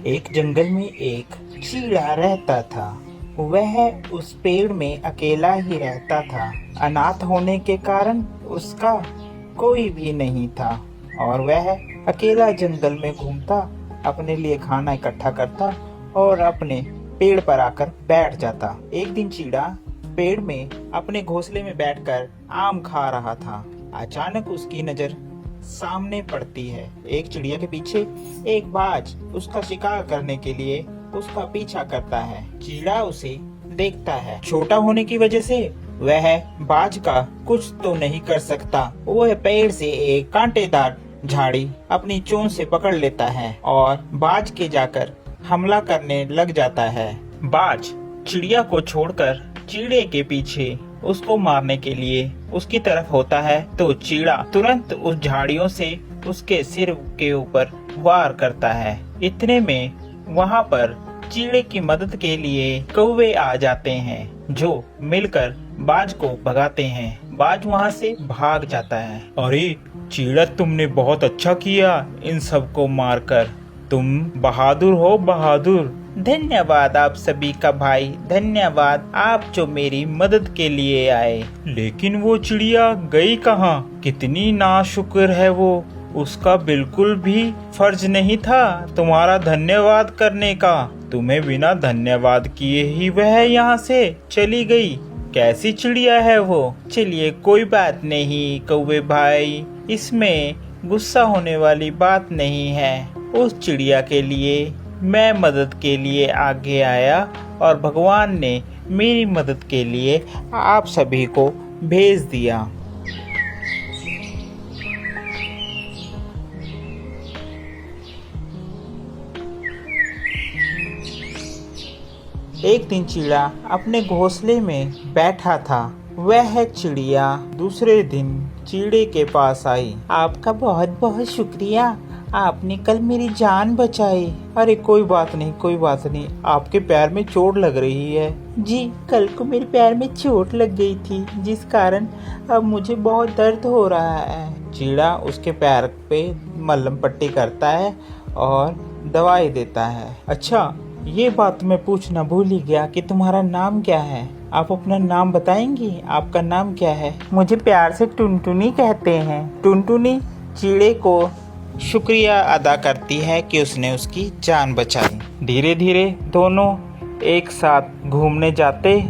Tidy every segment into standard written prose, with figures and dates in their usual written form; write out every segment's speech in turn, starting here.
एक जंगल में एक चीड़ा रहता था। वह उस पेड़ में अकेला ही रहता था। अनाथ होने के कारण उसका कोई भी नहीं था और वह अकेला जंगल में घूमता, अपने लिए खाना इकट्ठा करता और अपने पेड़ पर आकर बैठ जाता। एक दिन चीड़ा पेड़ में अपने घोंसले में बैठकर आम खा रहा था। अचानक उसकी नजर सामने पड़ती है। एक चिड़िया के पीछे एक बाज उसका शिकार करने के लिए उसका पीछा करता है। चीड़ा उसे देखता है। छोटा होने की वजह से वह बाज का कुछ तो नहीं कर सकता। वह पेड़ से एक कांटेदार झाड़ी अपनी चोंच से पकड़ लेता है और बाज के जाकर हमला करने लग जाता है। बाज चिड़िया को छोड़कर चीड़े के पीछे उसको मारने के लिए उसकी तरफ होता है तो चीड़ा तुरंत उस झाड़ियों से उसके सिर के ऊपर वार करता है। इतने में वहाँ पर चीड़े की मदद के लिए कौवे आ जाते हैं जो मिलकर बाज को भगाते हैं। बाज वहाँ से भाग जाता है। अरे चीड़ा, तुमने बहुत अच्छा किया इन सबको मारकर। तुम बहादुर हो, बहादुर। धन्यवाद आप सभी का भाई, धन्यवाद आप जो मेरी मदद के लिए आए। लेकिन वो चिड़िया गई कहाँ? कितनी नाशुक्र है वो। उसका बिल्कुल भी फर्ज नहीं था तुम्हारा धन्यवाद करने का। तुम्हें बिना धन्यवाद किए ही वह यहाँ से चली गई। कैसी चिड़िया है वो? चलिए कोई बात नहीं कौवे भाई, इसमें गुस्सा होने वाली बात नहीं है। उस चिड़िया के लिए मैं मदद के लिए आगे आया और भगवान ने मेरी मदद के लिए आप सभी को भेज दिया। एक दिन चिड़िया अपने घोंसले में बैठा था। वह चिड़िया दूसरे दिन चीड़े के पास आई। आपका बहुत बहुत शुक्रिया, आपने कल मेरी जान बचाई। अरे कोई बात नहीं, कोई बात नहीं। आपके पैर में चोट लग रही है। जी, कल को मेरे पैर में चोट लग गई थी जिस कारण अब मुझे बहुत दर्द हो रहा है। चीड़ा उसके पैर पे मलहम पट्टी करता है और दवाई देता है। अच्छा, ये बात मैं पूछना भूल ही गया कि तुम्हारा नाम क्या है? आप अपना नाम बताएंगी? आपका नाम क्या है? मुझे प्यार से टुनटुनी कहते हैं। टुनटुनी चीड़े को शुक्रिया अदा करती है कि उसने उसकी जान बचाई। धीरे धीरे दोनों एक साथ घूमने जाते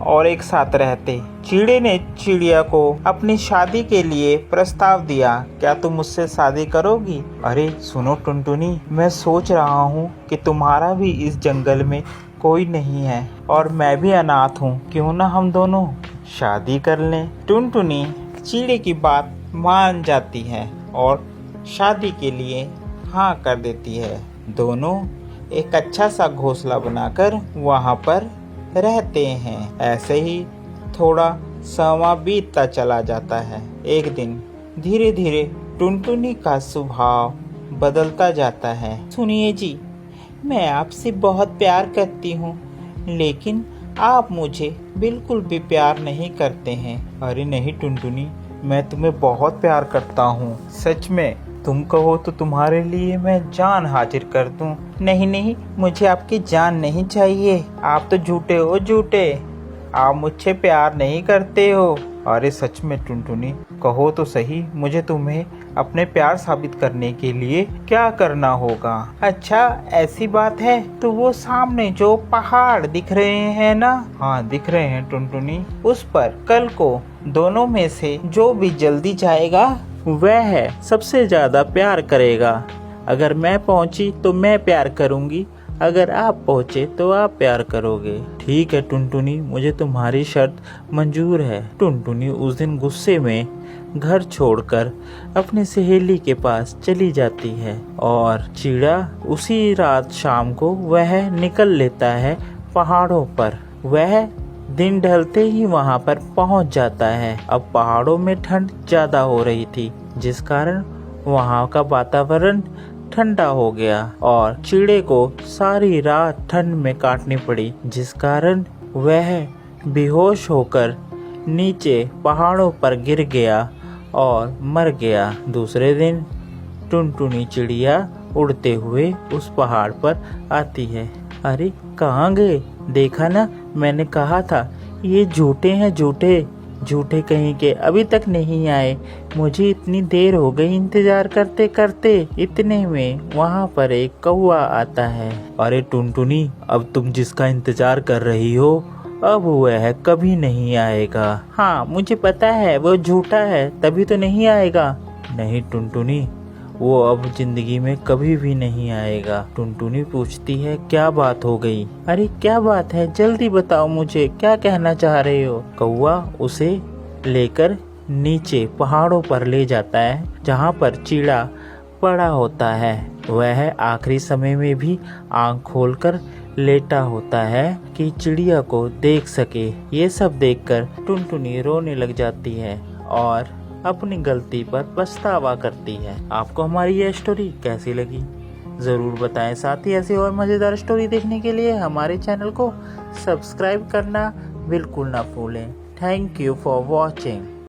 और एक साथ रहते। चीड़े ने चिड़िया को अपनी शादी के लिए प्रस्ताव दिया। क्या तुम मुझसे शादी करोगी? अरे सुनो टुनटुनी, मैं सोच रहा हूँ कि तुम्हारा भी इस जंगल में कोई नहीं है और मैं भी अनाथ हूँ। क्यों ना हम दोनों शादी कर लें? टुनटुनी चीड़े की बात मान जाती है और शादी के लिए हाँ कर देती है। दोनों एक अच्छा सा घोंसला बनाकर वहाँ पर रहते हैं। ऐसे ही थोड़ा समय बीतता चला जाता है। एक दिन धीरे धीरे टुनटुनी का स्वभाव बदलता जाता है। सुनिए जी, मैं आपसे बहुत प्यार करती हूँ लेकिन आप मुझे बिल्कुल भी प्यार नहीं करते हैं। अरे नहीं टुनटुनी, मैं तुम्हें बहुत प्यार करता हूँ, सच में। तुम कहो तो तुम्हारे लिए मैं जान हाजिर कर दूं। नहीं नहीं, मुझे आपकी जान नहीं चाहिए। आप तो झूठे हो, झूठे। आप मुझसे प्यार नहीं करते हो। अरे सच में टुनटुनी, कहो तो सही, मुझे तुम्हें अपने प्यार साबित करने के लिए क्या करना होगा? अच्छा ऐसी बात है तो वो सामने जो पहाड़ दिख रहे हैं ना? हाँ दिख रहे हैं टुनटुनी। उस पर कल को दोनों में से जो भी जल्दी जाएगा वह सबसे ज्यादा प्यार करेगा। अगर मैं पहुंची तो मैं प्यार करूंगी, अगर आप पहुंचे तो आप प्यार करोगे। ठीक है टुनटुनी, मुझे तुम्हारी शर्त मंजूर है। टुनटुनी उस दिन गुस्से में घर छोड़कर अपनी सहेली के पास चली जाती है और चीड़ा उसी रात शाम को वह निकल लेता है पहाड़ों पर। वह दिन ढलते ही वहां पर पहुंच जाता है। अब पहाड़ों में ठंड ज्यादा हो रही थी जिस कारण वहां का वातावरण ठंडा हो गया और चीड़े को सारी रात ठंड में काटनी पड़ी जिस कारण वह बेहोश होकर नीचे पहाड़ों पर गिर गया और मर गया। दूसरे दिन टुनटुनी चिड़िया उड़ते हुए उस पहाड़ पर आती है। अरे कहाँ गए? देखा ना, मैंने कहा था ये झूठे हैं, झूठे झूठे कहीं के, अभी तक नहीं आए। मुझे इतनी देर हो गई इंतजार करते करते। इतने में वहाँ पर एक कौवा आता है। अरे टुनटुनी, अब तुम जिसका इंतजार कर रही हो अब वह कभी नहीं आएगा। हाँ मुझे पता है, वो झूठा है तभी तो नहीं आएगा। नहीं टुनटुनी, वो अब जिंदगी में कभी भी नहीं आएगा। टुनटुनी पूछती है क्या बात हो गई? अरे क्या बात है, जल्दी बताओ मुझे, क्या कहना चाह रहे हो? कौवा उसे लेकर नीचे पहाड़ों पर ले जाता है जहाँ पर चीड़ा पड़ा होता है। वह आखिरी समय में भी आंख खोलकर लेटा होता है कि चिड़िया को देख सके। ये सब देखकर टुनटुनी रोने लग जाती है और अपनी गलती पर पछतावा करती है। आपको हमारी यह स्टोरी कैसी लगी ज़रूर बताएं। साथ ही ऐसी और मज़ेदार स्टोरी देखने के लिए हमारे चैनल को सब्सक्राइब करना बिल्कुल ना भूलें। Thank you for watching.